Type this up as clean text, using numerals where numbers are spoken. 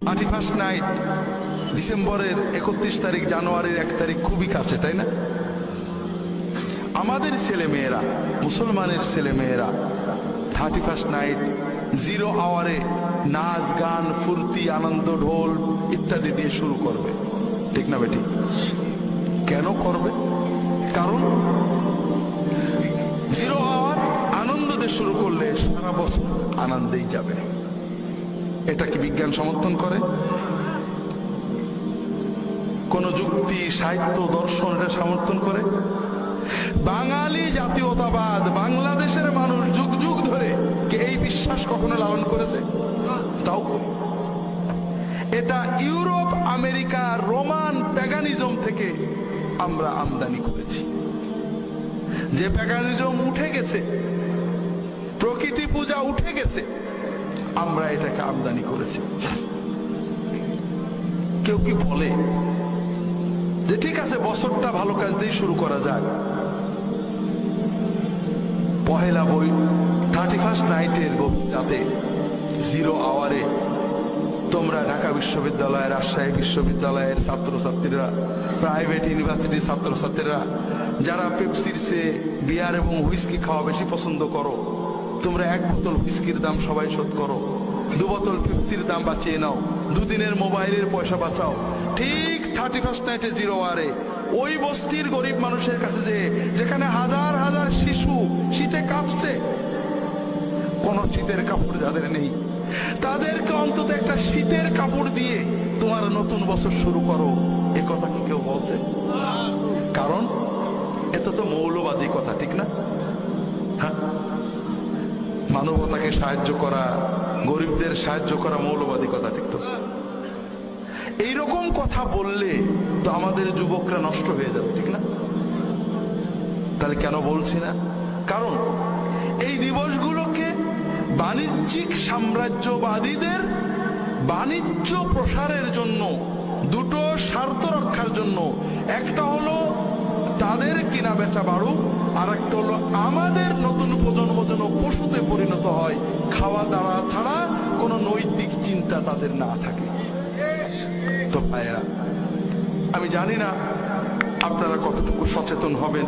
31st night, ডিসেম্বরের 31 তারিখ, জানুয়ারির 1 তারিখ খুবই কাছে, তাই না? আমাদের ছেলে মেয়েরা, মুসলমানের ছেলে মেয়েরা 31st নাইট 0 আওয়ারে নাচ গান ফুর্তি আনন্দ ঢোল ইত্যাদি দিয়ে শুরু করবে, ঠিক না বেটি? কেন করবে? কারণ 0 আওয়ার আনন্দ দিয়ে শুরু করলে সারা বছর আনন্দেই যাবে। এটা কি বিজ্ঞান সমর্থন করে? কোন যুক্তি, সাহিত্য, দর্শন এটা সমর্থন করে? বাঙালি জাতীয়তাবাদ, বাংলাদেশের মানুষ যুগ যুগ ধরে কে এই বিশ্বাস কখনো লালন করেছে? তাও এটা ইউরোপ, আমেরিকা, রোমান প্যাগানিজম থেকে আমরা আমদানি করেছি। যে প্যাগানিজম উঠে গেছে, প্রকৃতি পূজা উঠে গেছে, আমরা এটাকে আমদানি করেছি। কেউ কি বলে যে ঠিক আছে বছরটা ভালো কাজ দিয়ে শুরু করা যাক, পহেলা বই 31st নাইটের গভীর রাতে 0 আওয়ারে তোমরা ঢাকা বিশ্ববিদ্যালয়, রাজশাহী বিশ্ববিদ্যালয়ের ছাত্রছাত্রীরা, প্রাইভেট ইউনিভার্সিটির ছাত্রছাত্রীরা যারা পেপসির চেয়ে বিয়ার এবং হুইস্কি খাওয়া বেশি পছন্দ করো, তোমরা 1 বোতল হুইস্কির দাম সবাই শোধ করো, 2 বোতল পেপসির দাম বাঁচিয়ে নাও, 2 দিনের মোবাইলের পয়সা বাঁচাও। ঠিক 31st নাইটে 0 আওয়ারে ওই বস্তির গরিব মানুষের কাছে যেখানে হাজার হাজার শিশু শীতে কাঁপছে, কোন শীতের কাপড় যাদের নেই, তাদেরকে অন্তত একটা শীতের কাপড় দিয়ে তোমার নতুন বছর শুরু করো, এ কথা কি কেউ বলছে? কারণ এটা তো মৌলবাদী কথা, ঠিক না? হ্যাঁ, মানবতাকে সাহায্য করা, গরিবদের সাহায্য করা মৌলবাদী কথা, ঠিক তো? এইরকম কথা বললে তো আমাদের যুবকরা নষ্ট হয়ে যাবে, ঠিক না? তাহলে কেন বলছি না? কারণ এই দিবসগুলোকে বাণিজ্যিক সাম্রাজ্যবাদীদের বাণিজ্য প্রসারের জন্য, দুটো স্বার্থ রক্ষার জন্য, একটা হলো তাদের কিনা বেচা বাড়ুক, আর একটা হলো আমাদের নতুন প্রজন্ম যেন পশুতে পরিণত হয়, খাওয়া দাওয়া ছাড়া কোনো নৈতিক চিন্তা তাদের না থাকে। তো ভাইয়েরা, আমি জানি না আপনারা কতটুকু সচেতন হবেন।